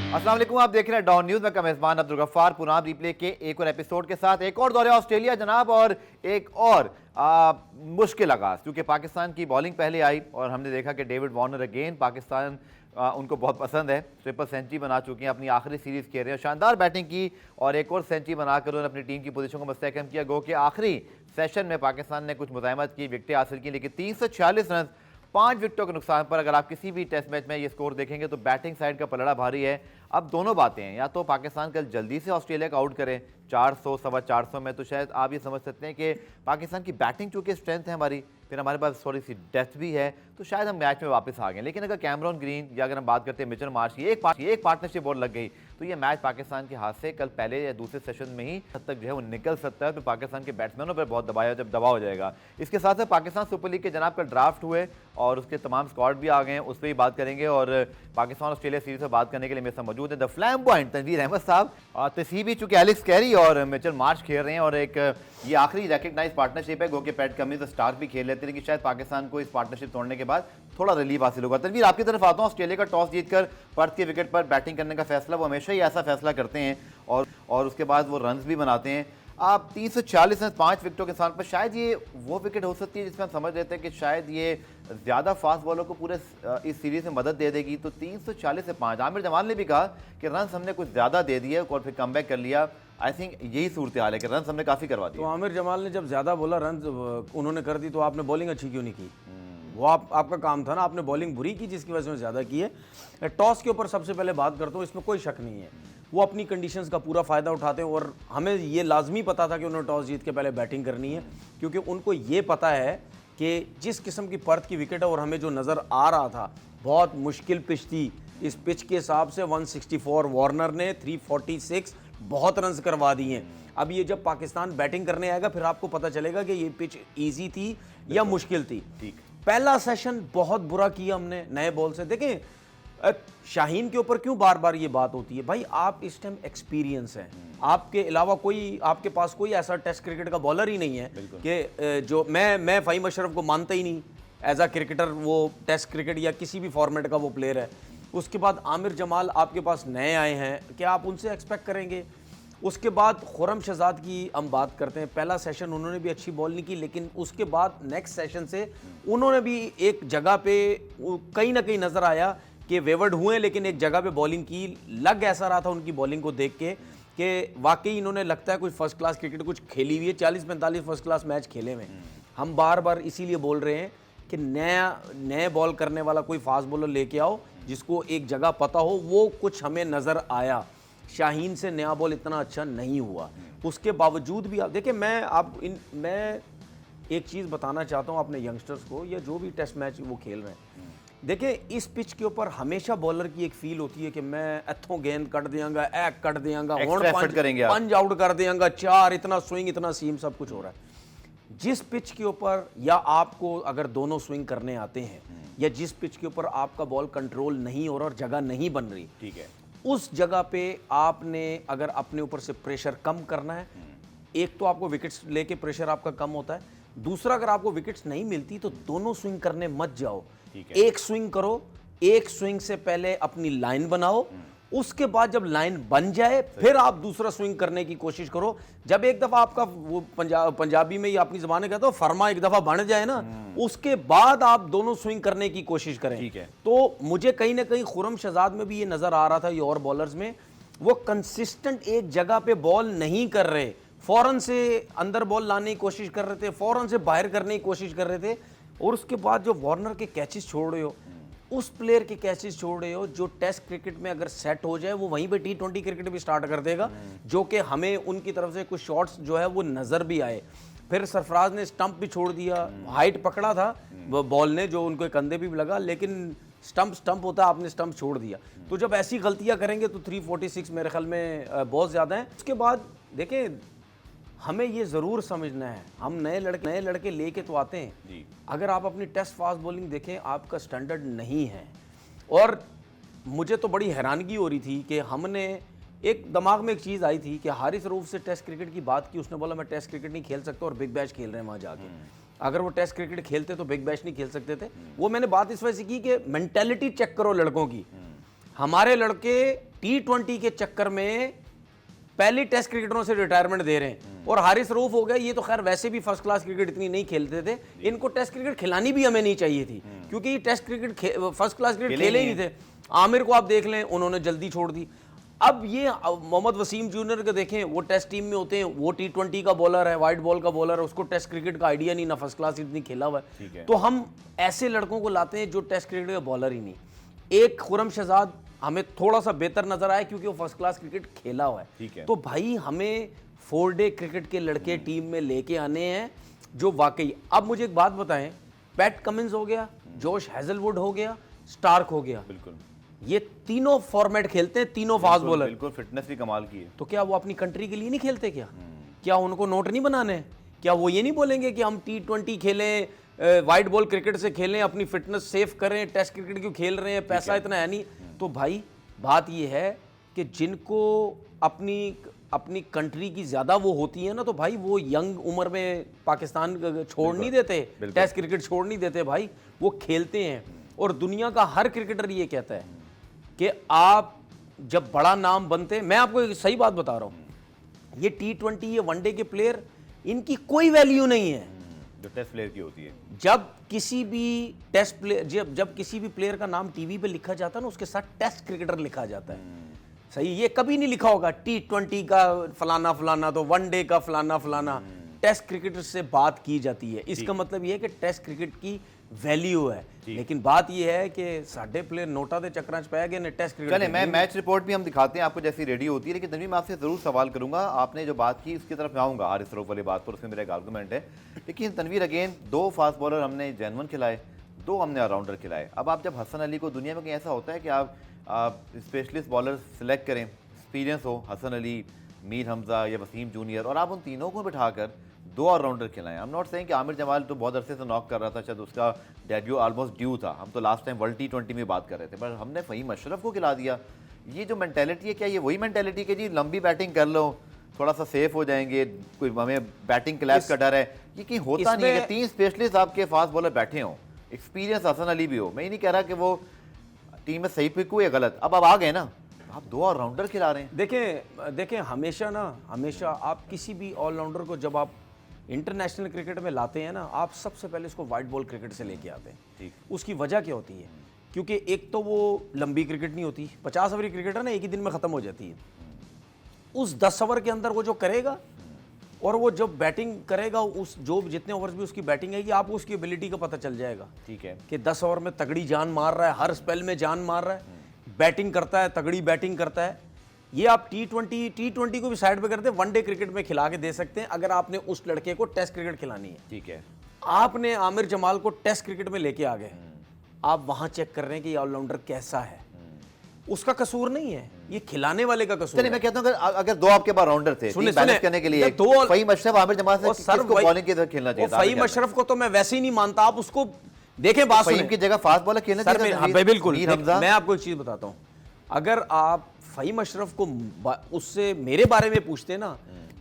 अस्सलाम वालेकुम, आप देख रहे हैं डॉन न्यूज में का मेजबान अब्दुल गफ्फार पुनाब रिप्ले के एक और एपिसोड के साथ एक और दौरे ऑस्ट्रेलिया जनाब, और एक और मुश्किल आगाज, क्योंकि पाकिस्तान की बॉलिंग पहले आई और हमने देखा कि डेविड वार्नर अगेन पाकिस्तान उनको बहुत पसंद है, ट्रिपल सेंचुरी बना चुके हैं, अपनी आखिरी सीरीज खेल रहे हैं, शानदार बैटिंग की और एक और सेंचुरी बनाकर उन्होंने अपनी टीम की पोजीशन को मुस्तहकम किया। गो कि आखिरी सेशन में पाकिस्तान ने कुछ मुज़ाहमत की, विकेटें हासिल की, लेकिन 346 रन 5 विकेटों के नुकसान पर अगर आप किसी भी टेस्ट मैच में ये स्कोर देखेंगे तो बैटिंग साइड का पलड़ा भारी है। अब दोनों बातें हैं, या तो पाकिस्तान कल जल्दी से ऑस्ट्रेलिया का आउट करें 400 सवा 400 में, तो शायद आप ये समझ सकते हैं कि पाकिस्तान की बैटिंग चूँकि स्ट्रेंथ है हमारी, फिर हमारे पास थोड़ी सी डेप्थ भी है, तो शायद हम मैच में वापस आ गए। लेकिन अगर कैमरॉन ग्रीन या अगर हम बात करते हैं मिचेल मार्श की एक पार्टनरशिप बॉल लग गई तो ये मैच पाकिस्तान के हाथ से कल पहले या दूसरे सेशन में ही हद तक जो है वो निकल सकता है, तो पाकिस्तान के बैट्समैनों पर बहुत दबाव हो जाएगा। इसके साथ साथ पाकिस्तान सुपर लीग के जनाब कल ड्राफ्ट हुए और उसके तमाम स्क्वाड भी आ गए हैं, उस पर भी बात करेंगे। और पाकिस्तान ऑस्ट्रेलिया सीरीज में बात करने के लिए मेरे साथ मौजूद है द फ्लैम्बॉयंट तनवीर अहमद साहब, और तसीबी चूंकि एलेक्स कैरी और मिचेल मार्श खेल रहे हैं और एक ये आखिरी रिकग्नाइज पार्टनरशिप है। गो के पैट कमिंस स्टार्क भी खेल लेते हैं, लेकिन शायद पाकिस्तान को इस पार्टनरशिप तोड़ने के बाद थोड़ा रिलीफ हासिल होगा। तनवीर, आपकी तरफ आता हूँ। ऑस्ट्रेलिया का टॉस जीतकर पर्थ के विकेट पर बैटिंग करने का फैसला, वो हमेशा ही ऐसा फैसला करते हैं और उसके बाद वो रन्स भी बनाते हैं। आप 340 रन 5 विकेटों के स्थान पर, शायद ये वो विकेट हो सकती है जिसमें हम समझ लेते हैं कि शायद ये ज़्यादा फास्ट बॉलर को पूरे इस सीरीज में मदद दे देगी। तो 340 से 5, आमिर जमाल ने भी कहा कि रन्स हमने कुछ ज़्यादा दे दिए और फिर कमबैक कर लिया। आई थिंक यही सूरत हाल है कि रन्स हमने काफ़ी करवा दिए। तो आमिर जमाल ने जब ज़्यादा बोला रन उन्होंने कर दी, तो आपने बॉलिंग अच्छी क्यों नहीं की? वो आपका काम था ना, आपने बॉलिंग बुरी की जिसकी वजह से ज़्यादा की है। टॉस के ऊपर सबसे पहले बात करता हूँ, इसमें कोई शक नहीं है, वो अपनी कंडीशंस का पूरा फ़ायदा उठाते हैं और हमें ये लाजमी पता था कि उन्होंने टॉस जीत के पहले बैटिंग करनी है, क्योंकि उनको ये पता है कि जिस किस्म की पर्थ की विकेट है और हमें जो नज़र आ रहा था बहुत मुश्किल पिच थी। इस पिच के हिसाब से 164, वार्नर ने 346 बहुत रन्स करवा दिए हैं। अब ये जब पाकिस्तान बैटिंग करने आएगा फिर आपको पता चलेगा कि ये पिच ईजी थी या मुश्किल थी। ठीक, पहला सेशन बहुत बुरा किया हमने नए बॉल से। देखें, शाहीन के ऊपर क्यों बार बार ये बात होती है, भाई आप इस टाइम एक्सपीरियंस हैं, आपके अलावा कोई आपके पास कोई ऐसा टेस्ट क्रिकेट का बॉलर ही नहीं है कि जो मैं फ़हीम अशरफ को मानता ही नहीं एज आ क्रिकेटर, वो टेस्ट क्रिकेट या किसी भी फॉर्मेट का वो प्लेयर है। उसके बाद आमिर जमाल आपके पास नए आए हैं, क्या आप उनसे एक्सपेक्ट करेंगे? उसके बाद खुरम शहजाद की हम बात करते हैं, पहला सेशन उन्होंने भी अच्छी बॉल नहीं की, लेकिन उसके बाद नेक्स्ट सेशन से उन्होंने भी एक जगह पे कहीं ना कहीं नज़र आया कि वेवर्ड हुए, लेकिन एक जगह पे बॉलिंग की, लग ऐसा रहा था उनकी बॉलिंग को देख के कि वाकई इन्होंने लगता है कोई फर्स्ट क्लास क्रिकेट कुछ खेली हुई है। 40-45 फर्स्ट क्लास मैच खेले में। हम बार बार इसीलिए बोल रहे हैं कि नए बॉल करने वाला कोई फास्ट बॉलर लेके आओ जिसको एक जगह पता हो, वो कुछ हमें नज़र आया। शाहीन से नया बॉल इतना अच्छा नहीं हुआ, उसके बावजूद भी आप देखिए, मैं एक चीज़ बताना चाहता हूँ अपने यंगस्टर्स को या जो भी टेस्ट मैच वो खेल रहे हैं। देखिए, इस पिच के ऊपर हमेशा बॉलर की एक फील होती है कि मैं इथों गेंद कट देंगा, एक कट देंगा, पंज आउट कर देंगा, 4 इतना स्विंग इतना सीम सब कुछ हो रहा है। जिस पिच के ऊपर या आपको अगर दोनों स्विंग करने आते हैं या जिस पिच के ऊपर आपका बॉल कंट्रोल नहीं हो रहा और जगह नहीं बन रही, ठीक है, उस जगह पे आपने अगर अपने ऊपर से प्रेशर कम करना है, एक तो आपको विकेट्स लेके प्रेशर आपका कम होता है, दूसरा अगर आपको विकेट्स नहीं मिलती तो दोनों स्विंग करने मत जाओ, एक स्विंग करो, एक स्विंग से पहले अपनी लाइन बनाओ, उसके बाद जब लाइन बन जाए फिर आप दूसरा स्विंग करने की कोशिश करो। जब एक दफा आपका वो पंजाबी में या अपनी जबान में कहते हो फरमा एक दफा बन जाए ना, उसके बाद आप दोनों स्विंग करने की कोशिश करें। ठीक है। तो मुझे कहीं ना कहीं खुरम शहजाद में भी ये नजर आ रहा था, ये और बॉलर्स में वो कंसिस्टेंट एक जगह पे बॉल नहीं कर रहे, फौरन से अंदर बॉल लाने की कोशिश कर रहे थे, फौरन से बाहर करने की कोशिश कर रहे थे। और उसके बाद जो वार्नर के कैचेस छोड़ रहे हो, उस प्लेयर के कैचेस छोड़ रहे हो जो टेस्ट क्रिकेट में अगर सेट हो जाए वो वहीं पे T20 क्रिकेट भी स्टार्ट कर देगा, जो कि हमें उनकी तरफ से कुछ शॉट्स जो है वो नज़र भी आए। फिर सरफराज ने स्टंप भी छोड़ दिया, हाइट पकड़ा था बॉल ने जो उनको कंधे भी लगा, लेकिन स्टंप होता है, आपने स्टंप छोड़ दिया। तो जब ऐसी गलतियां करेंगे तो 346 मेरे ख्याल में बहुत ज़्यादा है। उसके बाद देखें, हमें ये ज़रूर समझना है, हम नए लड़के लेके तो आते हैं जी। अगर आप अपनी टेस्ट फास्ट बॉलिंग देखें, आपका स्टैंडर्ड नहीं है। और मुझे तो बड़ी हैरानगी हो रही थी कि हमने एक दिमाग में एक चीज़ आई थी कि हारिस रऊफ से टेस्ट क्रिकेट की बात की, उसने बोला मैं टेस्ट क्रिकेट नहीं खेल सकता और बिग बैश खेल रहे हैं वहाँ जाके। अगर वो टेस्ट क्रिकेट खेलते तो बिग बैश नहीं खेल सकते थे। वो मैंने बात इस वजह से की कि मेंटेलिटी चेक करो लड़कों की। हमारे लड़के T20 के चक्कर में पहले टेस्ट क्रिकेटरों से रिटायरमेंट दे रहे हैं। और हारिस रऊफ हो गया, ये तो खैर वैसे भी फर्स्ट क्लास क्रिकेट इतनी नहीं खेलते थे, इनको टेस्ट क्रिकेट खिलानी भी हमें नहीं चाहिए थी, क्योंकि test cricket first class cricket खेले ही नहीं थे। आमिर को आप देख लें, उन्होंने जल्दी छोड़ दी। अब ये मोहम्मद वसीम जूनियर को देखें, वो टेस्ट टीम में होते हैं, वो T20 का बॉलर है, वाइट बॉल का बॉलर है, उसको टेस्ट क्रिकेट का आइडिया नहीं, ना फर्स्ट क्लास इतनी खेला हुआ है। तो हम ऐसे लड़कों को लाते हैं जो टेस्ट क्रिकेट का बॉलर ही नहीं। एक खुरम शहजाद हमें थोड़ा सा बेहतर नजर आया क्योंकि वो फर्स्ट क्लास क्रिकेट खेला हुआ है। तो भाई हमें 4 डे क्रिकेट के लड़के टीम में लेके आने हैं जो वाकई। अब मुझे एक बात बताएं, पैट कमिंस हो गया, जोश हेजलवुड हो गया, स्टार्क हो गया, बिल्कुल ये तीनों फॉर्मेट खेलते हैं, तीनों फास्ट बॉलर। बिल्कुल फिटनेस भी कमाल की है। तो क्या वो अपनी कंट्री के लिए नहीं खेलते? क्या उनको नोट नहीं बनाने हैं? क्या वो ये नहीं बोलेंगे कि हम T20 खेलें, वाइट बॉल क्रिकेट से खेलें, अपनी फिटनेस सेफ करें, टेस्ट क्रिकेट क्यों खेल रहे हैं, पैसा इतना है नहीं। तो भाई बात ये है कि जिनको अपनी कंट्री की ज्यादा वो होती है ना, तो भाई वो यंग उम्र में पाकिस्तान छोड़ नहीं देते, टेस्ट क्रिकेट छोड़ नहीं देते भाई, वो खेलते हैं। और दुनिया का हर क्रिकेटर ये कहता है कि आप जब बड़ा नाम बनते, मैं आपको एक सही बात बता रहा हूं, ये T20 ये वनडे के प्लेयर, इनकी कोई वैल्यू नहीं है जो टेस्ट प्लेयर की होती है। जब किसी भी टेस्ट प्लेयर जब किसी भी प्लेयर का नाम टीवी पे लिखा जाता है ना, उसके साथ टेस्ट क्रिकेटर लिखा जाता है। सही, ये कभी नहीं लिखा होगा T20 का फलाना फलाना, तो वनडे का फलाना फलाना। टेस्ट क्रिकेटर से बात की जाती है, इसका मतलब ये है कि टेस्ट क्रिकेट की वैल्यू है। लेकिन बात ये है कि साढ़े प्लेयर नोटा दे चक्कर च पै गए ने टेस्ट क्रिकेट। चले, मैं मैच रिपोर्ट भी हम दिखाते हैं आपको जैसी रेडी होती है, लेकिन तनवीर मैं आपसे जरूर सवाल करूंगा। आपने जो बात की उसकी तरफ मैं आऊंगा, हारिस रऊफ वाली बात पर, उसमें मेरा एक आर्गूमेंट है। लेकिन तनवीर अगेन 2 फास्ट बॉलर हमने जेन्युइन खिलाए, 2 हमने ऑलराउंडर खिलाए। अब आप जब हसन अली को, दुनिया में कहीं ऐसा होता है कि आप स्पेशलिस्ट बॉलर सिलेक्ट करें, एक्सपीरियंस हो, हसन अली, मीर हमजा या वसीम जूनियर, और आप उन तीनों को बिठाकर 2 ऑलराउंडर खिलाएं। आई एम नॉट सेइंग कि आमिर जमाल तो बहुत अरसे से नॉक कर रहा था, शायद उसका डेब्यू ऑलमोस्ट ड्यू था, हम तो लास्ट टाइम वर्ल्ड T20 में बात कर रहे थे, पर हमने फ़हीम अशरफ को खिला दिया। ये जो मेंटेलिटी है, क्या ये वही मेंटेलिटी कि जी लंबी बैटिंग कर लो, थोड़ा सा सेफ हो जाएंगे, कोई हमें बैटिंग क्लैश का डर है? ये कहीं होता नहीं है कि 3 स्पेशलिस्ट आपके फास्ट बॉलर बैठे हों, एक्सपीरियंस हसन अली भी हो। मैं ये नहीं कह रहा कि वो टीम में सही पिक हुई या गलत, अब आ गए ना, आप 2 ऑलराउंडर खिला रहे हैं। देखें हमेशा आप किसी भी ऑलराउंडर को जब आप इंटरनेशनल क्रिकेट में लाते हैं ना, आप सबसे पहले उसको वाइट बॉल क्रिकेट से लेके आते हैं। उसकी वजह क्या होती है? क्योंकि एक तो वो लंबी क्रिकेट नहीं होती, 50 ओवर क्रिकेट है ना, एक ही दिन में खत्म हो जाती है। उस 10 ओवर के अंदर वो जो करेगा, और वो जब बैटिंग करेगा, उस जो जितने ओवर्स भी उसकी बैटिंग आएगी, आपको उसकी एबिलिटी का पता चल जाएगा। ठीक है कि 10 ओवर में तगड़ी जान मार रहा है, हर स्पेल में जान मार रहा है, बैटिंग करता है, तगड़ी बैटिंग करता है। ये आप T20 को भी साइड पे करते हैं, वनडे क्रिकेट में खिला के दे सकते हैं अगर आपने उस लड़के को टेस्ट क्रिकेट खिलानी है। ठीक है, आपने आमिर जमाल को टेस्ट क्रिकेट में लेके आ गए, आप वहां चेक कर रहे हैं कि ये ऑलराउंडर कैसा है, उसका कसूर नहीं है, ये खिलाने वाले का कसूर है। मैं कहता हूं अगर 2 आपके पास राउंडर थे बैलेंस करने के लिए, फ़हीम अशरफ, आमिर जमाल से किसको बॉलिंग की तरह खेलना चाहिए था? फ़हीम अशरफ को तो मैं वैसे ही नहीं मानता, आप उसको देखें, बात फ़हीम की जगह फास्ट बॉलर खेलना चाहिए। बिल्कुल, मैं आपको एक चीज बताता हूं, अगर आप फ़हीम अशरफ को उससे मेरे बारे में पूछते ना,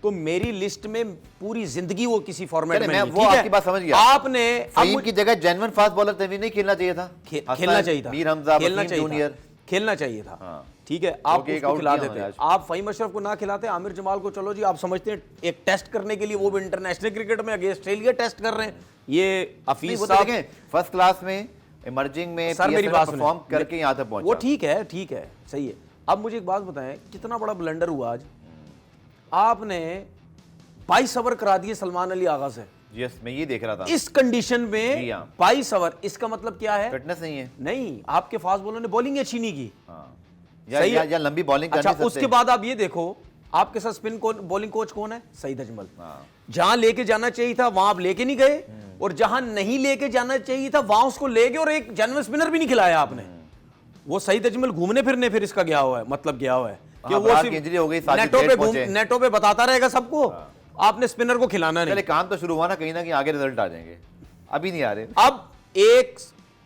तो मेरी लिस्ट में पूरी जिंदगी वो किसी फॉर्मेट में नहीं। वो आपकी बात समझ गया। आपने फ़हीम की जगह जेन्युइन फास्ट बॉलर तभी नहीं खेलना चाहिए था, खेलना चाहिए था, मीर हमजा, वसीम जूनियर खेलना चाहिए था। ठीक है, आप उसको खिला देते, आप फ़हीम अशरफ को ना खिलाते, आमिर जमाल को चलो जी, आप समझते हैं एक टेस्ट करने के लिए, वो भी इंटरनेशनल क्रिकेट में अगेंस्ट ऑस्ट्रेलिया टेस्ट कर रहे हैं, ये हफीज साहब फर्स्ट क्लास में इमर्जिंग में सर मेरी बात परफॉर्म करके यहां तक पहुंचे। वो ठीक है, सही है। अब मुझे एक बात बताएं, कितना बड़ा ब्लंडर हुआ आज, आपने 22 ओवर करा दिए सलमान अली आगा से। यस, मैं ये देख रहा था, इस कंडीशन में 22 ओवर, इसका मतलब क्या है? फिटनेस नहीं है, नहीं, आपके फास्ट बॉलर ने बॉलिंग अच्छी नहीं की। या लंबी बॉलिंग अच्छा, उसके बाद आप ये देखो, आपके साथ स्पिन बॉलिंग कोच कौन है? सईद अजमल। जहां लेके जाना चाहिए था वहां आप लेके नहीं गए, और जहां नहीं लेके जाना चाहिए था वहां उसको ले गए, और एक जेन्युइन स्पिनर भी नहीं खिलाया आपने। वो सईद अजमल घूमने फिरने फिर इसका गया हुआ है, मतलब गया हुआ है कि वो इंजरी हो गई, नेटों पे बताता रहेगा सबको, आपने स्पिनर को खिलाना नहीं। काम तो शुरू हुआ ना, कहीं ना कहीं आगे रिजल्ट आ जाएंगे, अभी नहीं आ रहे। अब एक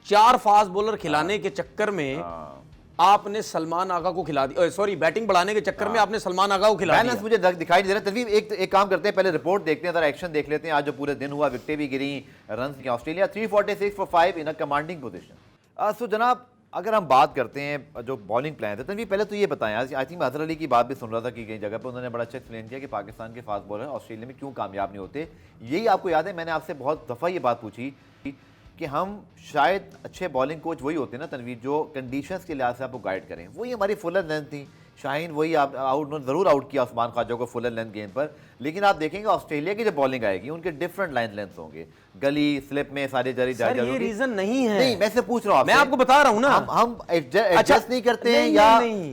4 फास्ट बॉलर खिलाने के चक्कर में आपने सलमान आगा को खिला दिया, सॉरी बैटिंग बढ़ाने के चक्कर में आपने सलमान आगा को खिला दिया। मुझे दिखाई दे रहा है। तनवीर, एक काम करते हैं, पहले रिपोर्ट देखते हैं, जरा एक्शन देख लेते हैं। आज जो पूरे दिन हुआ, विकेटें भी गिरी, रन किया Australia 346 for 5 in a commanding position. So जनाब, अगर हम बात करते हैं जो बॉलिंग प्लान थे, तनवीर पहले तो ये बताएं, आई थिंक मैं अजहर अली की बात भी सुन रहा था कि कई जगह पे उन्होंने बड़ा अच्छा एक्सप्लेन किया कि पाकिस्तान के फास्ट बॉलर ऑस्ट्रेलिया में क्यों कामयाब नहीं होते। यही आपको याद है, मैंने आपसे बहुत दफ़ा ये बात पूछी कि हम शायद अच्छे बॉलिंग कोच वही होते हैं ना तनवीर, जो कंडीशंस के लिहाज से आपको गाइड करें। वही हमारी फुलर लेंथ थी, शाहीन वही आप आउट ज़रूर आउट किया उस्मान ख्वाजा को फुलर लेंथ गेंद पर, लेकिन आप देखेंगे ऑस्ट्रेलिया की जो बॉलिंग आएगी उनके डिफरेंट लाइन लेंथ होंगे, गली स्लिप में सारे जरी सर ये रीजन नहीं है। नहीं, मैं से पूछ रहा हूँ, मैं आपको बता रहा हूँ ना, हम एडजस्ट नहीं करते हैं या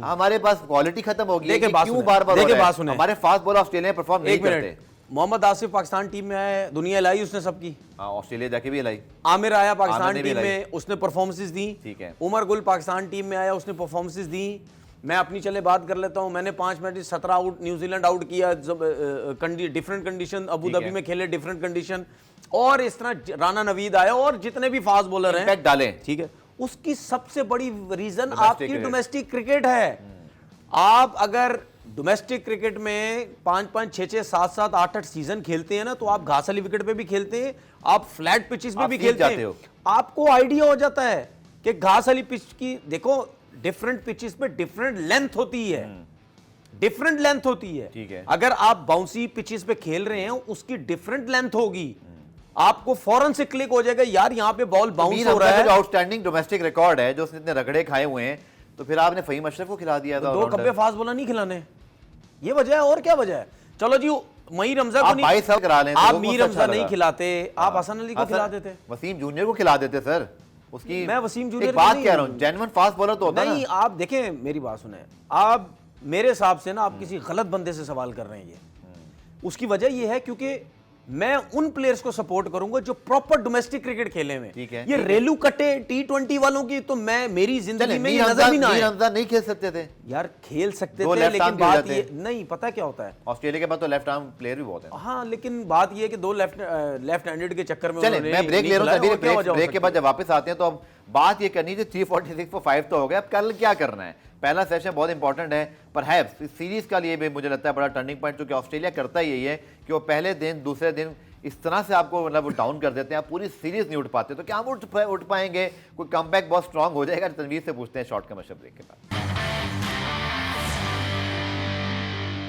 हमारे पास क्वालिटी खत्म हो गई है, क्यों बार-बार हमारे फास्ट बॉलर ऑस्ट्रेलिया परफॉर्म नहीं करते। मोहम्मद आसिफ पाकिस्तान टीम में आया, दुनिया लाई उसने सबकी। ऑस्ट्रेलिया जाके भी लाई। आमिर आया पाकिस्तान टीम में, उसने परफॉर्मेंसेस दी। ठीक है। उमर गुल पाकिस्तान टीम में आया, उसने परफॉर्मेंसेस दी। मैं अपनी चले बात कर लेता हूं, मैंने 5 मैच 17 आउट, न्यूजीलैंड आउट किया, डिफरेंट कंडीशन, अबू धाबी में खेले डिफरेंट कंडीशन, और इस तरह राना नवीद आया और जितने भी फास्ट बॉलर हैं डाले। ठीक है, उसकी सबसे बड़ी रीजन आपकी डोमेस्टिक क्रिकेट है। आप अगर डोमेस्टिक क्रिकेट में 5-5, 6-6, 7-7, 8-8 सीजन खेलते हैं ना, तो आप घास वाली विकेट पे भी खेलते हैं, आप फ्लैट पिचेस पे भी खेलते हैं, आपको आइडिया हो जाता है कि घास वाली पिच की, देखो डिफरेंट पिचेस पे डिफरेंट लेंथ होती है, डिफरेंट लेंथ होती है। ठीक है। अगर आप बाउंसी पिचेस पे खेल रहे हैं, उसकी डिफरेंट लेंथ होगी, आपको फौरन से क्लिक हो जाएगा यार यहाँ पे बॉल बाउंस हो रहा है। आउटस्टैंडिंग डोमेस्टिक रिकॉर्ड है जो उसने इतने रगड़े खाए हुए हैं, तो फिर आपने फहीम अशरफ को खिला दिया था। 2 कप्पे फास्ट बॉलर नहीं खिलाने, ये वजह है, और क्या वजह है? चलो जी, मई रमजा को नहीं करा लें, आप मीर रमजा नहीं खिलाते, आप हसन अली को खिला देते, वसीम जूनियर को खिला देते सर। उसकी मैं वसीम जूनियर बात कह रहा हूं, जेन्युइन फास्ट बॉलर तो होता नहीं। आप देखें, मेरी बात सुने, आप मेरे हिसाब से ना आप किसी गलत बंदे से सवाल कर रहे हैं। ये उसकी वजह ये है क्योंकि मैं उन प्लेयर्स को सपोर्ट करूंगा जो प्रॉपर डोमेस्टिक क्रिकेट खेले में। ठीक है। ये रेलू कटे T20 वालों की तो मैं मेरी जिंदगी में ये नजर भी ना आए। रमजान नहीं खेल सकते थे यार, खेल सकते थे, लेकिन बात ये नहीं, पता क्या होता है, ऑस्ट्रेलिया के पास तो लेफ्ट आर्म प्लेयर भी बहुत है। हाँ, लेकिन बात ये है कि 2 लेफ्ट हैंडेड के चक्कर में चले, मैं ब्रेक ले रहा हूँ, ब्रेक के बाद जब वापस आते हैं तो अब बात ये करनी है, 346 for 5 तो हो गया, अब कल क्या करना है। पहला सेशन बहुत इंपॉर्टेंट है, परहैप्स इस सीरीज का लिए भी मुझे लगता है बड़ा टर्निंग पॉइंट, क्योंकि ऑस्ट्रेलिया करता ही यही है कि वो पहले दिन दूसरे दिन इस तरह से आपको मतलब डाउन कर देते हैं, आप पूरी सीरीज नहीं उठ पाते। तो क्या हम उठ पाएंगे, कोई कमबैक बहुत स्ट्रांग हो जाएगा? तनवीर से पूछते हैं शॉर्ट कमर्शियल ब्रेक के बाद।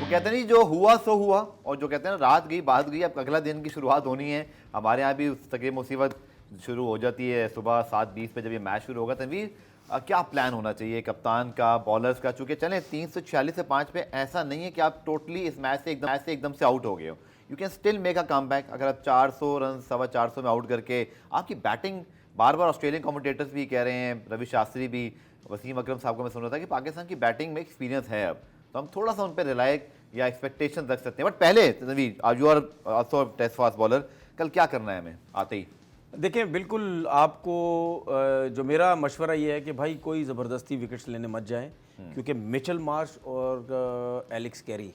वो कहते नहीं जो हुआ सो हुआ, और जो कहते हैं ना रात गई बात गई, अब अगला दिन की शुरुआत होनी है। हमारे यहाँ भी उस तकरीब मुसीबत शुरू हो जाती है सुबह 7:20 पे जब ये मैच शुरू होगा। तनवीर, क्या प्लान होना चाहिए कप्तान का, बॉलर्स का? चूंकि चलें 346 से 5 पे ऐसा नहीं है कि आप टोटली इस मैच से एकदम से आउट हो गए हो, you can still make a comeback. अगर आप 400 रन 450 में आउट करके, आपकी बैटिंग, बार बार ऑस्ट्रेलियन कमेंटेटर्स भी कह रहे हैं, रवि शास्त्री भी, वसीम अकरम साहब को मैं सुन रहा था कि पाकिस्तान की बैटिंग में एक्सपीरियंस है अब, तो हम थोड़ा सा उन पर रिलाय या एक्सपेक्टेशन रख सकते हैं। बट पहले तनवीर, आज you are also test fast bowler, कल क्या करना है हमें आते ही? देखें, बिल्कुल आपको जो मेरा मशवरा ये है कि भाई कोई ज़बरदस्ती विकेट्स लेने मत जाएं, क्योंकि मिचेल मार्श और एलेक्स कैरी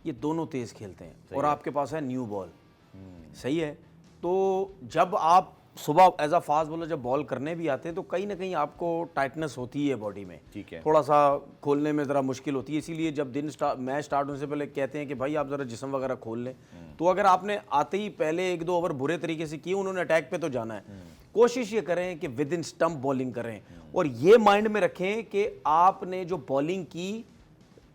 ये दोनों तेज़ खेलते हैं, और आपके पास है न्यू बॉल। सही है, तो जब आप सुबह एज अ फास्ट बॉलर जब बॉल करने भी आते हैं तो कहीं ना कहीं आपको टाइटनेस होती है बॉडी में। ठीक है। थोड़ा सा खोलने में ज़रा मुश्किल होती है, इसीलिए जब मैच स्टार्ट होने से पहले कहते हैं कि भाई आप ज़रा जिस्म वगैरह खोल लें। तो अगर आपने आते ही पहले 1-2 ओवर बुरे तरीके से किए, उन्होंने अटैक पे तो जाना है, कोशिश ये करें कि विद इन स्टंप बॉलिंग करें, और ये माइंड में रखें कि आपने जो बॉलिंग की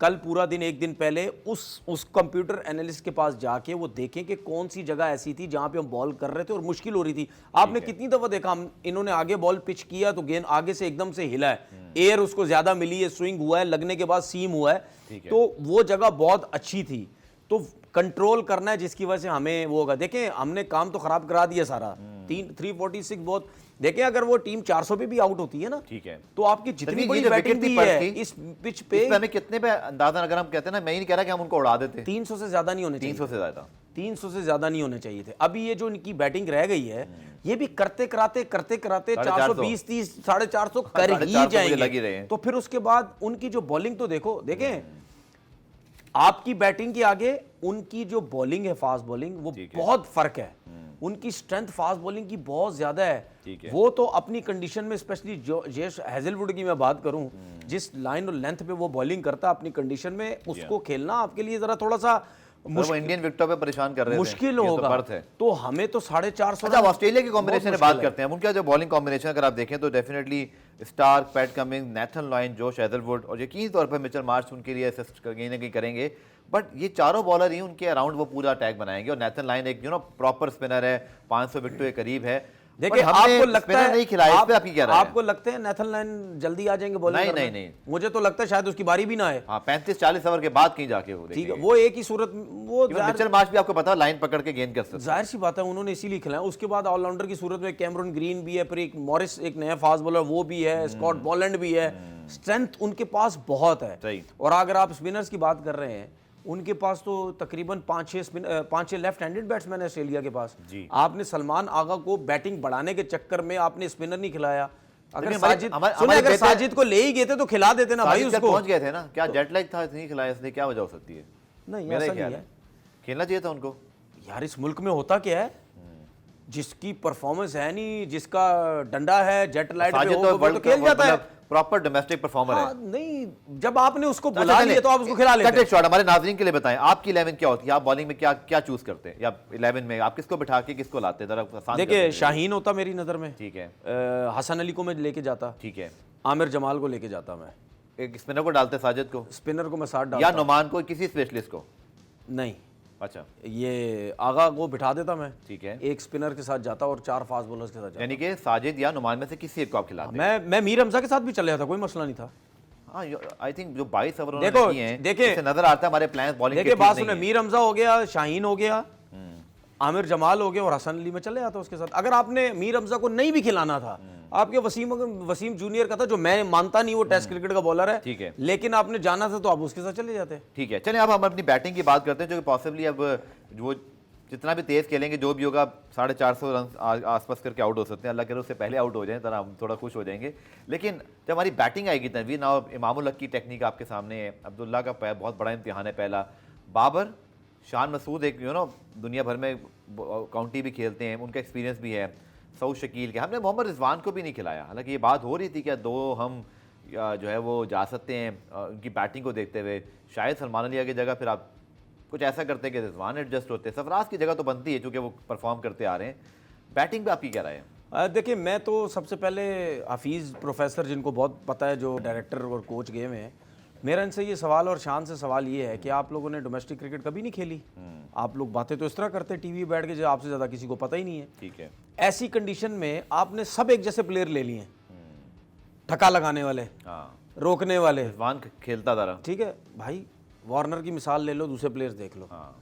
कल पूरा दिन, एक दिन पहले उस कंप्यूटर एनालिस्ट के पास जाके वो देखें कि कौन सी जगह ऐसी थी जहां पे हम बॉल कर रहे थे और मुश्किल हो रही थी। आपने कितनी दफा देखा, इन्होंने आगे बॉल पिच किया तो गेंद आगे से एकदम से हिला है, एयर उसको ज्यादा मिली है, स्विंग हुआ है, लगने के बाद सीम हुआ है, तो वो जगह बहुत अच्छी थी। तो कंट्रोल करना है, जिसकी वजह से हमें वो होगा। देखें, हमने काम तो खराब करा दिया सारा, 346 बहुत। देखें, अगर वो टीम 400 पे भी आउट होती है ना, ठीक है, तो आपकी जितनी बड़ी बैटिंग भी है इस पिच पे, हमें कितने पे अंदाजा, अगर हम कहते हैं ना, मैं ही नहीं कह रहा कि हम उनको उड़ा देते, 300 से ज्यादा नहीं होने चाहिए, 300 से ज्यादा नहीं होने चाहिए थे। अभी ये जो इनकी बैटिंग रह गई है, ये भी करते कराते 420, 30, 450 कर ही जाएंगे। तो फिर उसके बाद उनकी जो बॉलिंग तो देखो, देखें आपकी बैटिंग के आगे उनकी जो बॉलिंग है, फास्ट बॉलिंग, वो बहुत फर्क है। उनकी स्ट्रेंथ फास्ट बॉलिंग की बहुत ज्यादा है। वो तो अपनी कंडीशन में, स्पेशली जो जेस हेजलवुड की मैं बात करूं, जिस लाइन और लेंथ पे वो बॉलिंग करता है अपनी कंडीशन में, उसको खेलना आपके लिए जरा थोड़ा सा वो इंडियन विकेटों पे परेशान कर रहे थे। मुश्किल ये तो होगा बर्थ है। तो हमें तो 450 अच्छा, ऑस्ट्रेलिया की कॉम्बिनेशन में बहुत बात करते हैं। उनका जो बॉलिंग कॉम्बिनेशन अगर आप देखें तो definitely Starc, Pat Cummins, Nathan Lyon, Josh Hazlewood और यकीनी तौर पर मिचेल मार्श उनके लिए असिस्ट कहीं ना कहीं करेंगे। बट ये चारों बॉलर ही उनके अराउंड वो पूरा अटैक बनाएंगे। और नेथन लॉयन एक प्रॉपर स्पिनर है, 500 विकेटों के करीब है। देखिए, But हमने आपको लगता spinner है नहीं खिलाया, इस पे आप क्या राय है? आपको लगता है नेथन लाइन जल्दी आ जाएंगे बॉलिंग नहीं, करने? नहीं। मुझे तो लगता है शायद उसकी बारी भी ना आए। हाँ, 35-40 ओवर के बाद कहीं जाके वो ठीक है, देखेंगे। वो एक ही सूरत वो मिचेल मार्श भी आपको पता है लाइन पकड़ के गेंद कर सकते हैं। जाहिर सी बात है उन्होंने इसीलिए खिलाया। उसके बाद ऑलराउंडर की सूरत में कैमरून ग्रीन भी है, फिर एक मॉरिस एक नया फास्ट बॉलर वो भी है, स्कॉट बॉलैंड भी है। स्ट्रेंथ उनके पास बहुत है। सही। और अगर आप स्पिनर्स की बात कर रहे हैं, उनके पास तो तकरीबन 5-6 लेफ्ट हैंडेड बैट्समैन है ऑस्ट्रेलिया के पास। जी। आपने सलमान आगा को बैटिंग बढ़ाने के चक्कर में आपने स्पिनर नहीं खिलाया। अगर लेकिन साजिद हमारे अगर साजिद को ले ही गए थे तो खिला देते ना भाई साजिद तक उसको। पहुंच गए थे ना, क्या जेट लैग था नहीं खिलाया इसने, क्या वजह हो सकती है? नहीं, मेरा ऐसा ख्याल नहीं है है खेलना चाहिए था उनको। यार। इस मुल्क में होता क्या है, जिसकी परफॉर्मेंस है नहीं, जिसका डंडा है जेट लाइट पे साजिद हो, तो वो वर्ल्ड तो खेल जाता है। प्रॉपर डोमेस्टिक परफॉर्मर हाँ, है। नहीं, जब आपने उसको बुला लिया तो आप उसको खिला लेते हैं। शॉट हमारे नाज़रीन के लिए बताएं, आपकी 11 क्या होती है? आप बॉलिंग में क्या क्या चूज करते हैं? या 11 में आप किसको बिठा के किसको लाते हैं? जरा आसान देखिए, कर शाहीन होता मेरी नज़र में, ठीक है, हसन अली को मैं लेके जाता, ठीक है। आमिर जमाल को लेके जाता, मैं एक स्पिनर को डालते साजिद को, स्पिनर को मैं साथ या डालता। नुमान को, किसी स्पेशलिस्ट को? नहीं, अच्छा, ये आगा को बिठा देता मैं, ठीक है। एक स्पिनर के साथ जाता और 4 फास्ट बॉलर्स के साथ जाता। यानी कि साजिद या नुमान में से किसी एक को आप खिलाते? मैं मीर हमजा के साथ भी चले जाता, कोई मसला नहीं था। हाँ, आई थिंक जो 22 ओवर देखो, उन्होंने किए हैं, देखिए, इससे नजर आता है हमारे प्लान बॉलिंग के देखिए, ठीक बात नहीं सुने, हैं। मीर हमजा हो गया, शाहीन हो गया, आमिर जमाल हो गया और हसन अली में चले जाता उसके साथ। अगर आपने मीर हमजा को नहीं भी खिलाना था, आपके वसीम जूनियर का था, जो मैं मानता नहीं वो टेस्ट क्रिकेट का बॉलर है, ठीक है, लेकिन आपने जाना था तो आप उसके साथ चले जाते। ठीक है। चलिए अब हम अपनी बैटिंग की बात करते हैं, जो कि पॉसिबली अब वो जितना भी तेज खेलेंगे, जो भी होगा 450 रन आसपास करके आउट हो सकते हैं। अल्लाह करे उससे पहले आउट हो जाएं, तरह हम थोड़ा खुश हो जाएंगे। लेकिन जब हमारी बैटिंग आएगी तनवीर, नाउ इमामुल हक की टेक्निक आपके सामने है, अब्दुल्ला का बहुत बड़ा इम्तिहान है पहला, बाबर, शान मसूद एक दुनिया भर में काउंटी भी खेलते हैं, उनका एक्सपीरियंस भी है, सऊद शकील के। हमने मोहम्मद रिजवान को भी नहीं खिलाया, हालांकि ये बात हो रही थी क्या दो हम जो है वो जा सकते हैं उनकी बैटिंग को देखते हुए। शायद सलमान अली की जगह फिर आप कुछ ऐसा करते हैं कि रिजवान एडजस्ट होते हैं, सरफराज की जगह तो बनती है क्योंकि वो परफॉर्म करते आ रहे हैं। बैटिंग पे आपकी क्या राय है? देखिए, मैं तो सबसे पहले हफीज़ प्रोफेसर, जिनको बहुत पता है, जो डायरेक्टर और कोच गए हुए हैं, मेरा इनसे ये सवाल और शान से सवाल ये है कि आप लोगों ने डोमेस्टिक क्रिकेट कभी नहीं खेली। आप लोग बातें तो इस तरह करते हैं टीवी बैठ के, जो आपसे ज़्यादा किसी को पता ही नहीं है। ठीक है, ऐसी कंडीशन में आपने सब एक जैसे प्लेयर ले लिए, ठका लगाने वाले, हाँ, रोकने वाले। रिजवान खेलता था, ठीक है भाई, वार्नर की मिसाल ले लो, दूसरे प्लेयर्स देख लो। हाँ,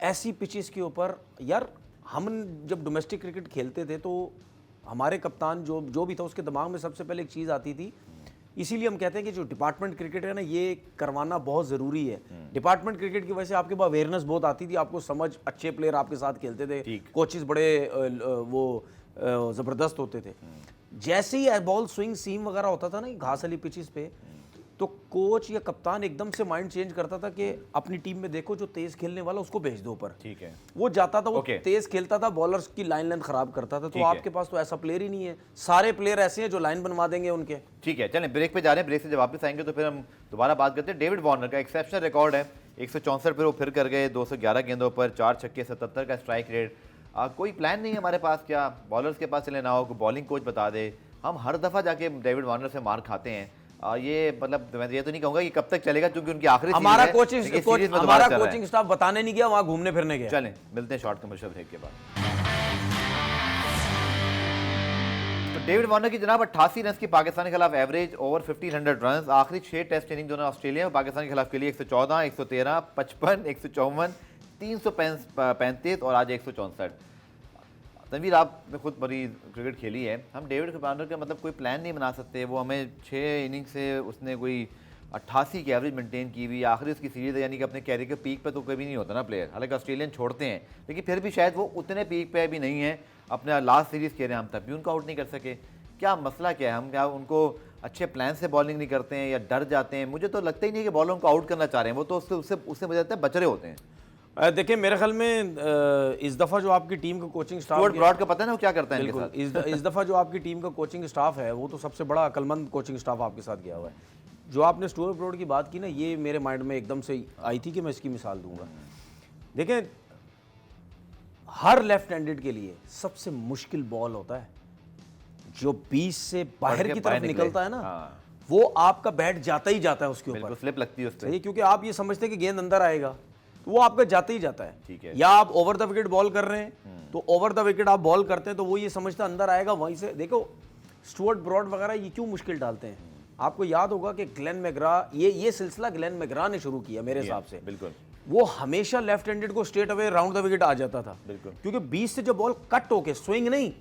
ऐसी पिचेस के ऊपर यार, हम जब डोमेस्टिक क्रिकेट खेलते थे तो हमारे कप्तान जो भी था, उसके दिमाग में सबसे पहले एक चीज़ आती थी। इसीलिए हम कहते हैं कि जो डिपार्टमेंट क्रिकेट है ना, ये करवाना बहुत ज़रूरी है। डिपार्टमेंट क्रिकेट की वजह से आपके पास अवेयरनेस बहुत आती थी, आपको समझ, अच्छे प्लेयर आपके साथ खेलते थे, कोचेस बड़े ज़बरदस्त होते थे। जैसे ही बॉल स्विंग सीम वगैरह होता था ना घास वाली पिचेस पे, तो कोच या कप्तान एकदम से माइंड चेंज करता था कि अपनी टीम में देखो जो तेज खेलने वाला उसको भेज दो ऊपर। ठीक है, वो जाता था, वो तेज खेलता था, बॉलर्स की लाइन लेंथ खराब करता था। तो आपके पास तो ऐसा प्लेयर ही नहीं है, सारे प्लेयर ऐसे हैं जो लाइन बनवा देंगे उनके। ठीक है, चलें ब्रेक पे जा रहे हैं, ब्रेक से जब वापस आएंगे तो फिर हम दोबारा बात करते हैं। डेविड वार्नर का एक्सेप्शनल रिकॉर्ड है, 164 पर वो फिर कर गए, 211 गेंदों पर 4 छक्के, 77 का स्ट्राइक रेट। कोई प्लान नहीं है हमारे पास, क्या बॉलर्स के पास चले ना हो, बॉलिंग कोच बता दे? हम हर दफ़ा जाके डेविड वार्नर से मार खाते हैं। ये मतलब मैं ये तो नहीं कहूंगा कि कब तक चलेगा, क्योंकि उनकी आखिरी हमारा कोचिंग स्टाफ बताने नहीं गया, वहां घूमने फिरने गया। चलें मिलते हैं शॉर्ट कमर्शियल ब्रेक के बाद। तो डेविड वार्नर की जनाब 88 रन की पाकिस्तान के खिलाफ एवरेज ओवर 1500 रन। आखिरी 6 टेस्ट इनिंग दोनों ऑस्ट्रेलिया और पाकिस्तान के खिलाफ के लिए 114, 113, 55, 154, 335 और आज 164। तनवीर, आपने खुद बड़ी क्रिकेट खेली है, हम डेविड वार्नर का मतलब कोई प्लान नहीं बना सकते? वो हमें 6 इनिंग से उसने कोई 88 की एवरेज मेंटेन की हुई, आखिरी उसकी सीरीज है, यानी कि अपने कैरियर के पीक पे तो कभी नहीं होता ना प्लेयर। हालांकि ऑस्ट्रेलियन छोड़ते हैं, लेकिन फिर भी शायद वो उतने पीक पे भी नहीं है। अपने लास्ट सीरीज़ खेल रहे हैं, हम तब भी उनको आउट नहीं कर सके। क्या मसला क्या है? हम क्या उनको अच्छे प्लान से बॉलिंग नहीं करते हैं या डर जाते हैं? मुझे तो लगता ही नहीं कि बॉलरों को आउट करना चाह रहे हैं, वो तो उससे मुझे लगता है बच रहे होते हैं। देखिए, मेरे ख्याल में इस दफ़ा जो आपकी टीम का कोचिंग स्टाफ, स्टुअर्ट ब्रॉड का पता है ना वो क्या करता है इनके साथ? इस दफ़ा जो आपकी टीम का कोचिंग स्टाफ है, वो तो सबसे बड़ा अक्लमंद कोचिंग स्टाफ आपके साथ गया हुआ है। जो आपने स्टुअर्ट ब्रॉड की बात की ना, ये मेरे माइंड में एकदम से आई थी कि मैं इसकी मिसाल दूंगा। देखें, हर लेफ्ट हैंडेड के लिए सबसे मुश्किल बॉल होता है जो 20 से बाहर की तरफ निकलता है ना, वो आपका बैट जाता ही जाता है उसके ऊपर, स्लिप लगती है उस पे। सही, क्योंकि आप ये समझते हैं कि गेंद अंदर आएगा, तो वो आपका जाता ही जाता है। ठीक है। या आप ओवर द विकेट बॉल कर रहे हैं, तो ओवर द विकेट आप बॉल करते हैं तो वो ये समझता है अंदर आएगा, वहीं से देखो स्टुअर्ट ब्रॉड वगैरह ये क्यों मुश्किल डालते हैं। आपको याद होगा कि ग्लेन मैग्रा, ये सिलसिला ग्लेन मैग्रा ने शुरू किया मेरे हिसाब से। बिल्कुल, वो हमेशा लेफ्ट हैंडेड को straight away round the wicket आ जाता था, बिल्कुल, क्योंकि 20 से जो बॉल कट होके, स्विंग नहीं,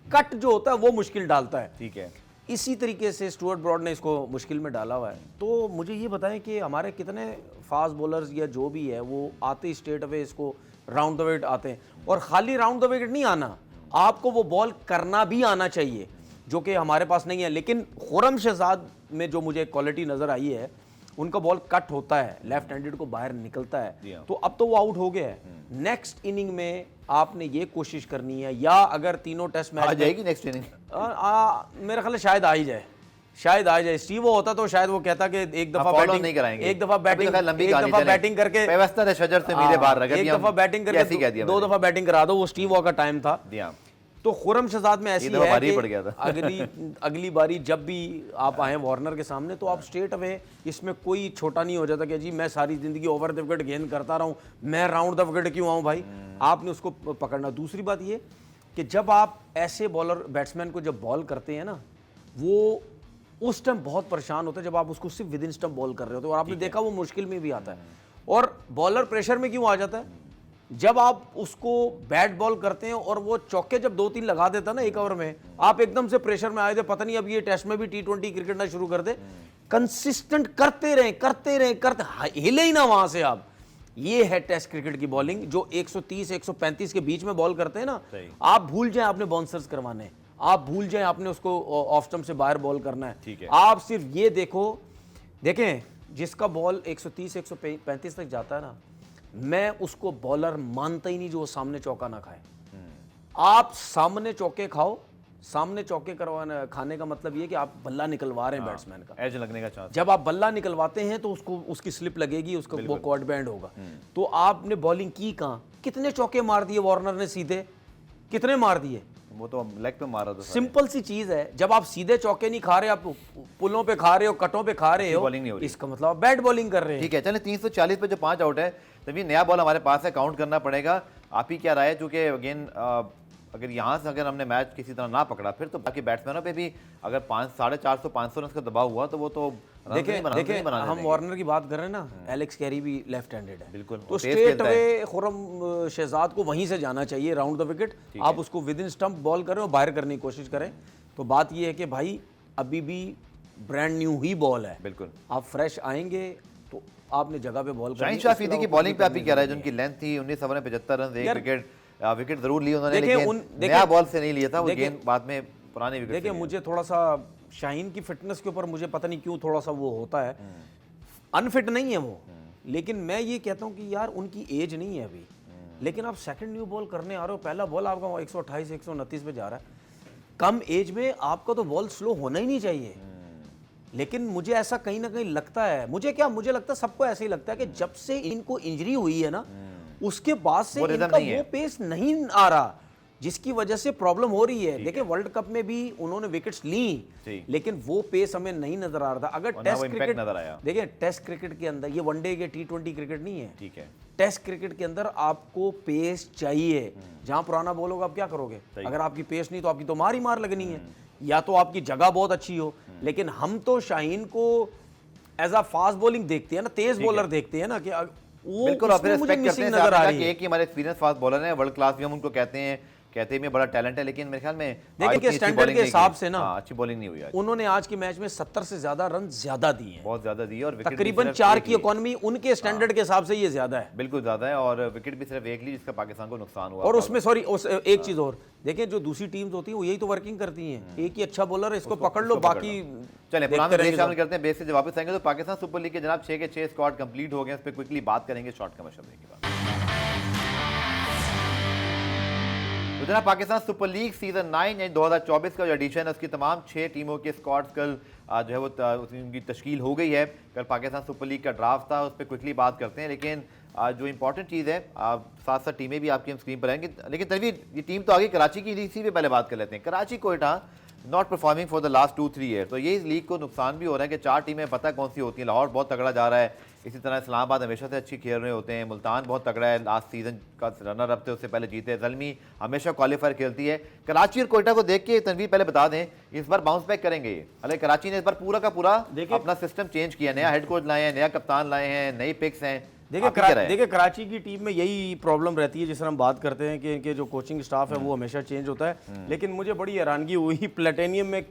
कट जो होता है वो मुश्किल डालता है। ठीक है। इसी तरीके से स्टुअर्ट ब्रॉड ने इसको मुश्किल में डाला हुआ है। तो मुझे ये बताएं कि हमारे कितने फास्ट बॉलर्स या जो भी है वो आते स्ट्रेट अवे इसको राउंड द विकेट आते हैं, और खाली राउंड द विकेट नहीं आना, आपको वो बॉल करना भी आना चाहिए, जो कि हमारे पास नहीं है। लेकिन खुरम शहजाद में जो मुझे क्वालिटी नजर आई है, उनका बॉल कट होता है, लेफ्ट हैंडेड को बाहर निकलता है, तो अब तो वो आउट हो गया है। नेक्स्ट इनिंग में आपने ये कोशिश करनी है, या अगर तीनों टेस्ट मैच आ जाएगी नेक्स्ट इनिंग, मेरा ख्याल है शायद आ ही जाए, शायद आ जाए। स्टीव होता तो शायद वो कहता कि एक दफा बैटिंग नहीं कराएंगे, एक दफा बैटिंग करके व्यवस्था ने शजर से मीले बाहर रख दिया, एक दफा बैटिंग करके 2 दफा बैटिंग करा दो, वो स्टीव का टाइम था। तो खुरम शहजाद में ऐसी है कि अगली बारी जब भी आप आए वार्नर के सामने, तो आप स्ट्रेट अवे, इसमें कोई छोटा नहीं हो जाता कि जी मैं सारी जिंदगी ओवर द विकेट गेंद करता रहा हूं, मैं राउंड द विकेट क्यों आऊं भाई। आपने उसको पकड़ना। दूसरी बात ये कि जब आप ऐसे बॉलर बैट्समैन को जब बॉल करते हैं ना, वो उस टाइम बहुत परेशान होता है जब आप उसको सिर्फ विद इन स्टंप बॉल कर रहे हो, तो आपने देखा वो मुश्किल में भी आता है। और बॉलर प्रेशर में क्यों आ जाता है, जब आप उसको बैट बॉल करते हैं और वो चौके जब 2-3 लगा देता ना एक ओवर में, आप एकदम से प्रेशर में आए थे, पता नहीं अब ये टेस्ट में भी T20 क्रिकेट ना शुरू कर दे। कंसिस्टेंट करते रहे, हिले ही ना वहां से आप। ये है टेस्ट क्रिकेट की बॉलिंग, जो 130-135 के बीच में बॉल करते हैं ना, आप भूल जाए आपने बाउंसर्स करवाने, आप भूल जाए आपने उसको ऑफ स्टंप से बाहर बॉल करना है। आप सिर्फ ये देखें जिसका बॉल 130-135 तक जाता है ना, मैं उसको बॉलर मानता ही नहीं जो सामने चौका ना खाए। आप सामने चौके खाओ, सामने चौके करवाना खाने का मतलब ये कि आप बल्ला निकलवा रहे हैं बैट्समैन का, एज लगने का चांस। जब आप बल्ला निकलवाते हैं तो उसको उसकी स्लिप लगेगी, उसको वो कॉर्ड बैंड होगा। तो आपने बॉलिंग की कहां, कितने चौके मार दिए वार्नर ने सीधे, कितने मार दिए, वो तो लेग पे मारा था। सिंपल सी चीज है, जब आप सीधे चौके नहीं खा रहे, आप पुलों पे खा रहे हो, कटों पे खा रहे हो, इसका मतलब आप बैट बॉलिंग कर रहे हैं। ठीक है, चले 340 पे जो 5 आउट है, तभी नया बॉल हमारे पास है, काउंट करना पड़ेगा। आप ही क्या राय है, चूंकि अगेन अगर यहाँ से अगर हमने मैच किसी तरह ना पकड़ा, फिर तो बाकी बैट्समैनों पे भी अगर 450-500 रन का दबाव हुआ तो वो तो देखिए हम वार्नर की बात कर रहे हैं ना, एलेक्स कैरी भी लेफ्ट हैंडेड है, बिल्कुल, तो स्ट्रेट अवे खुरम शहजाद को वहीं से जाना चाहिए राउंड द विकेट। आप उसको विद इन स्टंप बॉल करें और बाहर करने की कोशिश करें। तो बात ये है कि भाई अभी भी ब्रांड न्यू ही बॉल है, बिल्कुल, आप फ्रेश आएंगे तो आपने जगह पे बॉल शाहीन शाह अफरीदी की बॉलिंग पे आप ही कह रहे हैं, जिनकी लेंथ थी 19 ओवर में 75 रन, एक विकेट जरूर ली उन्होंने, लेकिन नया बॉल से नहीं लिया था वो गेंद, बाद में पुराने विकेट। देखिए मुझे थोड़ा सा शाहीन की फिटनेस के ऊपर मुझे पता नहीं क्यों थोड़ा सा वो होता है, अनफिट नहीं है वो, लेकिन मैं ये कहता हूँ कि यार उनकी एज नहीं है अभी, लेकिन आप सेकंड न्यू बॉल करने आ रहे हो, पहला बॉल आपका 128-129 पे जा रहा है, कम एज में आपका तो बॉल स्लो होना ही नहीं चाहिए। लेकिन मुझे ऐसा कहीं ना कहीं लगता है, मुझे लगता है सबको ऐसे ही लगता है कि जब से इनको इंजरी हुई है ना, उसके बाद से इनका वो पेस नहीं आ रहा, जिसकी वजह से प्रॉब्लम हो रही है। देखिए वर्ल्ड कप में भी उन्होंने विकेट्स ली, लेकिन वो पेस हमें नहीं नजर आ रहा था। अगर टेस्ट क्रिकेट देखिए, टेस्ट क्रिकेट के अंदर, ये वनडे के T20 क्रिकेट नहीं है, ठीक है, टेस्ट क्रिकेट के अंदर आपको पेस चाहिए। जहां पुराना बॉल होगा आप क्या करोगे, अगर आपकी पेस नहीं तो आपकी तो मार ही मार लगनी है, या तो आपकी जगह बहुत अच्छी हो। लेकिन हम तो शाहीन को एज अ फास्ट बॉलिंग देखते हैं ना, तेज बॉलर देखते हैं ना, कि बिल्कुल, और फिर रिस्पेक्ट करते हैं नजर आ रही है कि हमारे एक्सपीरियंस फास्ट बॉलर हैं, वर्ल्ड क्लास भी हम उनको कहते हैं में बड़ा टैलेंट है, लेकिन मेरे ख्याल में देखिए कि स्टैंडर्ड के हिसाब से ना अच्छी बॉलिंग नहीं हुई आज। उन्होंने आज के मैच में 70 से ज्यादा रन ज्यादा दिए हैं, बहुत ज्यादा दिए, और तकरीबन 4 की इकोनॉमी उनके स्टैंडर्ड के हिसाब से ये ज्यादा है, बिल्कुल ज्यादा है, और विकेट भी सिर्फ एक ली, जिसका पाकिस्तान को नुकसान हुआ। और उसमें सॉरी एक चीज और देखिए, जो दूसरी टीम्स होती है वो यही तो वर्किंग करती हैं, एक ही अच्छा बॉलर है, इसको पकड़ लो, बाकी चले शामिल करते हैं। बेस से जब वापस आएंगे तो पाकिस्तान सुपर लीग के जनाब 6 के 6 स्क्वाड कंप्लीट हो गए, इस पर क्विकली बात करेंगे शॉर्ट कमर्शियल ब्रेक के बाद। तो जनाब पाकिस्तान सुपर लीग सीजन 9 यानी 2024 का जो एडिशन है, उसकी तमाम 6 टीमों के स्क्वाड्स कल जो है वो उनकी तश्कील हो गई है। कल पाकिस्तान सुपर लीग का ड्राफ्ट था, उस पर क्विकली बात करते हैं, लेकिन जो इंपॉर्टेंट चीज़ है, साथ साथ टीमें भी आपकी हम स्क्रीन पर आएंगे, लेकिन तनवीर ये टीम तो आगे कराची की, इसी पे पहले बात कर लेते हैं। Karachi Quetta not performing for the last 2-3 year, तो ये इस लीग को नुकसान भी हो रहा है कि 4 टीमें पता कौन सी होती हैं। लाहौर बहुत तगड़ा जा रहा है, इसी तरह इस्लामाबाद हमेशा से अच्छी खेल रहे होते हैं, मुल्तान बहुत तगड़ा है, लास्ट सीजन का रनर अप थे, उससे पहले जीते, ज़ल्मी हमेशा क्वालिफायर खेलती है। कराची और कोयटा को देख के तनवीर पहले बता दें, इस बार बाउंस बैक करेंगे ये? हालांकि कराची ने इस बार पूरा का पूरा अपना सिस्टम चेंज किया, नया हेड कोच लाए हैं, नया कप्तान लाए हैं, नई पिक्स हैं। देखिए कराची की टीम में यही प्रॉब्लम रहती है, जिस तरह हम बात करते हैं कि इनके जो कोचिंग स्टाफ है वो हमेशा चेंज होता है। लेकिन मुझे बड़ी हैरानगी हुई, प्लेटेनियम में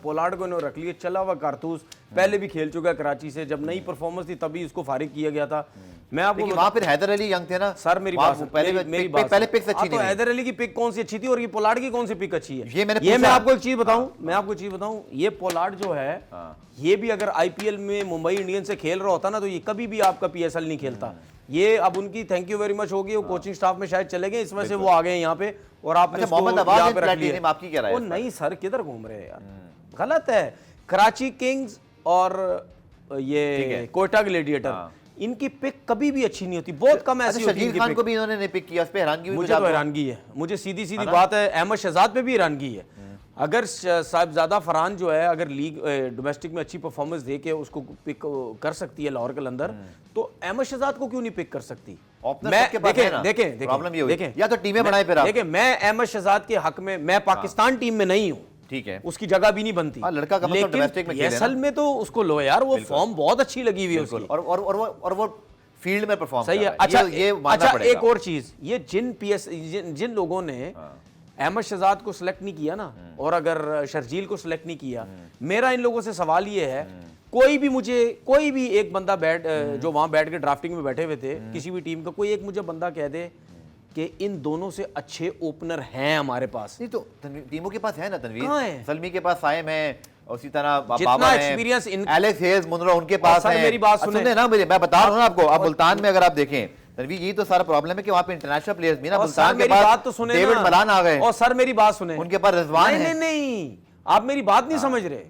पोलार्ड को इन्होंने रख लिया, चला हुआ कारतूस, पहले भी खेल चुका है कराची से, जब नई परफॉर्मेंस थी तभी इसको फारिग किया गया था। मैं आपको वहां फिर हैदर अली यंग थे ना सर, मेरी बात पहले पिक्स अच्छी तो हैदर अली की पिक कौन सी अच्छी थी और ये पोलार्ड की कौन सी पिक अच्छी है? ये मैं आपको एक चीज बताऊं, ये पोलार्ड जो है ये भी अगर आईपीएल में मुंबई इंडियंस से खेल रहा होता ना तो ये कभी भी आपका पीएसएल नहीं खेलता। ये अब उनकी थैंक यू वेरी मच होगी, वो कोचिंग स्टाफ में शायद चले गए, इस वजह से वो आ गए यहाँ पे और आपने मोहम्मद अब्बास पे रख लिया। आपकी क्या राय है? नहीं सर, किधर घूम रहे हैं यार, गलत है। कराची किंग्स और ये कोयटा ग्लेडिएटर, इनकी पिक कभी भी अच्छी नहीं होती, बहुत कम ऐसी होती है। शकील खान को भी इन्होंने नहीं पिक किया, उस पे हैरानगी हुई। मुझे तो हैरानगी है, मुझे सीधी सीधी बात है, अहमद शहजाद पे भी हैरानगी है। अगर साहिबजादा फरहान जो है अगर लीग डोमेस्टिक में अच्छी परफॉर्मेंस दे के उसको पिक कर सकती है लाहौर के अंदर, तो अहमद शहजाद को क्यों नहीं पिक कर सकती? देखें या तो टीमें बनाए फिर। देखें, मैं अहमद शहजाद के हक में, मैं पाकिस्तान टीम में नहीं हूँ, ठीक है, उसकी जगह भी नहीं बनती। लड़का का मतलब डोमेस्टिक में खेले असल में तो उसको लो यार, वो फॉर्म बहुत अच्छी लगी हुई है उसकी, और वो फील्ड में परफॉर्म सही है। अच्छा, एक और चीज, ये जिन लोगों ने अहमद शहजाद को सिलेक्ट नहीं किया ना, और अगर शर्जील को सिलेक्ट नहीं किया, मेरा इन लोगों से सवाल ये है, कोई भी एक बंदा जो वहां बैठ के ड्राफ्टिंग में बैठे हुए थे किसी भी टीम का, कोई एक मुझे बंदा कह दे कि इन दोनों से अच्छे ओपनर हैं हमारे पास। नहीं तो टीमों के पास है ना तनवीर, कहां है? सलमी के पास साइम है, उसी तरह जितना एक्सपीरियंस एलेक्स हेज, मुनरो उनके पास है। मेरी बात सुने ना, मुझे मैं बता रहा हूं आपको, अब मुल्तान में अगर आप देखें तनवीर, यही तो सारा प्रॉब्लम है कि वहां पे इंटरनेशनल प्लेयर्स भी ना, मुल्तान के पास तो सुने, डेविड मलान आ गए, और सर मेरी बात सुने, उनके पास रिजवान है। नहीं, आप मेरी बात नहीं समझ रहे।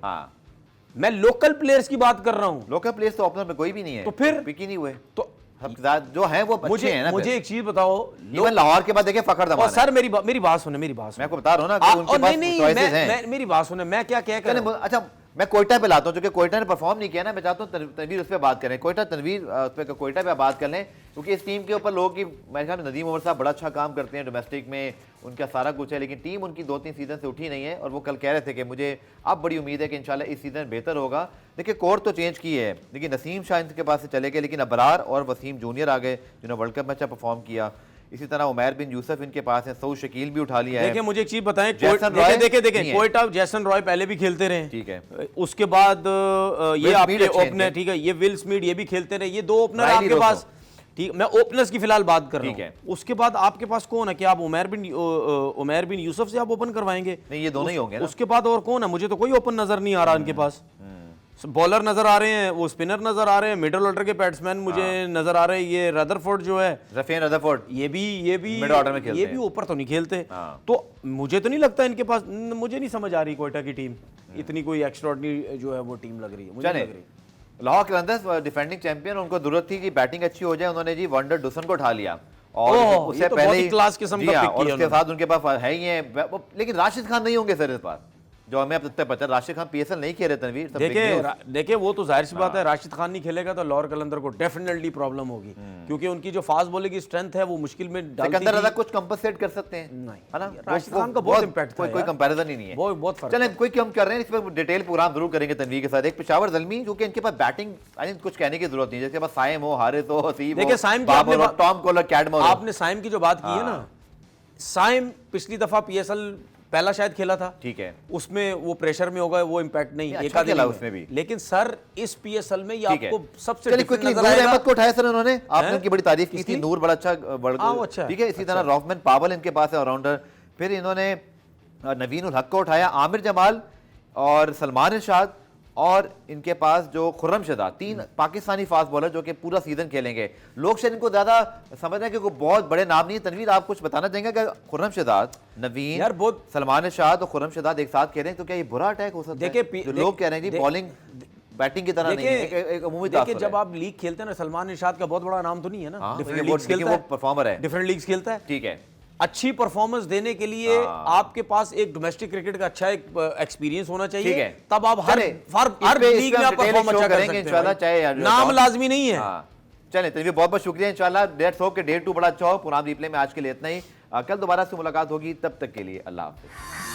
मैं लोकल प्लेयर्स की बात कर रहा हूं। लोकल प्लेयर्स तो ओपनर में कोई भी नहीं है, तो फिर पिक ही नहीं हुए, तो जो है वो अच्छे हैं ना। मुझे एक चीज बताओ, लाहौर के बाद देखिए फखर दमान, सर मेरी बात सुने, मैं आपको बता रहा हूं ना कि उनके पास चॉइसेस हैं। मेरी बात सुने, मैं क्या कह रहा हूं। अच्छा, मैं कोयटा पे लाता हूं, जो कि कोयटा ने परफॉर्म नहीं किया ना, मैं चाहता हूं तनवीर उस पर बात करें, कोयटा पे बात कर लें, क्योंकि इस टीम के ऊपर लोग की, मेरे ख्याल में नदीम उमर साहब बड़ा अच्छा काम करते हैं डोमेस्टिक में, उनका सारा कुछ है, लेकिन टीम उनकी 2-3 सीजन से उठी नहीं है, और वो कल कह रहे थे कि मुझे अब बड़ी उम्मीद है कि इंशाल्लाह इस सीजन बेहतर होगा। देखिए कोर तो चेंज की है, लेकिन नसीम शाह इनके पास से चले गए, लेकिन अबरार और वसीम जूनियर आ गए जिन्होंने वर्ल्ड कप में अच्छा परफॉर्म किया। इसी तरह उमैर बिन यूसुफ इनके पास है, सऊद शकील भी उठा लिया है। देखिए मुझे एक चीज बताएं, देखें कोयटा जैसन रॉय पहले भी खेलते रहे, ठीक है, उसके बाद ये आपके ओपनर, ठीक है, ये विल स्मिथ ये भी खेलते रहे, ये 2 ओपनर आपके पास, ठीक। मैं ओपनर्स की फिलहाल बात कर रहा हूं। उसके बाद आपके पास कौन है? क्या आप उमैर बिन यूसुफ से आप ओपन करवाएंगे? नहीं, ये दोनों ही होंगे ना। उसके बाद और कौन है? मुझे तो कोई ओपन नजर नहीं आ रहा इनके पास। बॉलर नजर आ रहे हैं, वो स्पिनर नजर आ रहे हैं, मिडिल ऑर्डर के बैट्समैन मुझे नजर आ रहे हैं, ये रदरफोर्ड जो है, रफीन रदरफोर्ड, ये भी मिडिल ऑर्डर में खेलते हैं, ये भी ऊपर तो नहीं खेलते। तो मुझे तो नहीं लगता इनके पास, मुझे नहीं समझ आ रही कोयटा की टीम इतनी कोई एक्स्ट्राऑर्डिनरी जो है वो टीम लग रही है, मुझे लग रही। लाहौर कलंदर्स डिफेंडिंग चैंपियन, उनको जरूरत थी कि बैटिंग अच्छी हो जाए, उन्होंने जी वंडर डुसन को उठा लिया, और उससे पहले क्लास किस्म का पिक किया, उसके साथ उनके पास है ही है, लेकिन राशिद खान नहीं होंगे सर इस बार, जो हमें अब तक पता। राशिद खान पीएसएल नहीं खेल रहे तनवीर, देखिए वो तो जाहिर सी बात है, राशिद खान नहीं खेलेगा तो लाहौर कलंदर को डेफिनेटली प्रॉब्लम होगी, क्योंकि उनकी जो फास्ट बॉलिंग की स्ट्रेंथ है वो मुश्किल में डालती है। कुछ कंपनसेट कर सकते हैं, नहीं है ना? राशिद खान का बहुत इंपैक्ट था, कोई कंपैरिजन ही नहीं है, बहुत फर्क। चलें, कोई हम कर रहे हैं, इस पर डिटेल प्रोग्राम जरूर करेंगे तनवीर के साथ। एक पेशावर ज़ल्मी, जो कि इनके पास बैटिंग आई थिंक कुछ कहने की जरूरत नहीं है, जिसके पास साइम हो, हारिस हो, हसीब हो, देखिए साइम की टॉम कोलर, कैडमोर, आपने साइम की जो बात की है ना, साइम पिछली दफा पीएसएल पहला शायद खेला था, ठीक है, उसमें वो प्रेशर में होगा, वो इंपैक्ट नहीं, अच्छा खेला उसमें भी। लेकिन सर इस पीएसएल में ये आपको सबसे नूर अहमद को उठाया सर उन्होंने, आपने उनकी बड़ी तारीफ की थी, नूर बड़ा अच्छा, ठीक है। इसी तरह रॉफमैन पावल इनके पास है ऑलराउंडर, फिर इन्होंने नवीन उल हक को उठाया, आमिर जमाल और सलमान इरशाद, और इनके पास जो खुर्रम शहजाद, 3 पाकिस्तानी फास्ट बॉलर जो कि पूरा सीजन खेलेंगे। लोग शायद इनको ज्यादा समझ रहे हैं कि कोई बहुत बड़े नाम नहीं है। तनवीर आप कुछ बताना चाहेंगे कि खुर्रम शहजाद, नवीन यार बहुत सलमान इरशाद और खुर्रम शहजाद एक साथ खेलें तो क्या ये बुरा अटैक हो सकता है? देखिए लोग कह रहे हैं जी बॉलिंग बैटिंग की तरह नहीं है, एक अमूमी देखिए तासुर जब है। आप लीग खेलते हैं ना, सलमान निशात का बहुत बड़ा नाम तो नहीं है ना, हाँ, डिफरेंट देखिए लीग्स खेलता वो है, परफॉर्मर है। डिफरेंट लीग्स खेलता है। ठीक है, अच्छी परफॉर्मेंस देने के लिए आपके पास एक डोमेस्टिक क्रिकेट का अच्छा एक एक्सपीरियंस होना चाहिए। ठीक है। तब आप हर चले, हर इस पे लीग में आप डिटेल परफॉर्म शो अच्छा कर करेंगे सकते इंशाल्लाह, हैं चाहे भाई। नाम लाजमी नहीं है। हाँ, चलें तो बहुत बहुत शुक्रिया इंशाल्लाह। लेट्स होप कि डे 2 बड़ा अच्छा हो। पुराना रिप्ले में आज के लिए इतना ही। कल दोबारा से मुलाकात होगी, तब तक के लिए अल्लाह हाफिज़।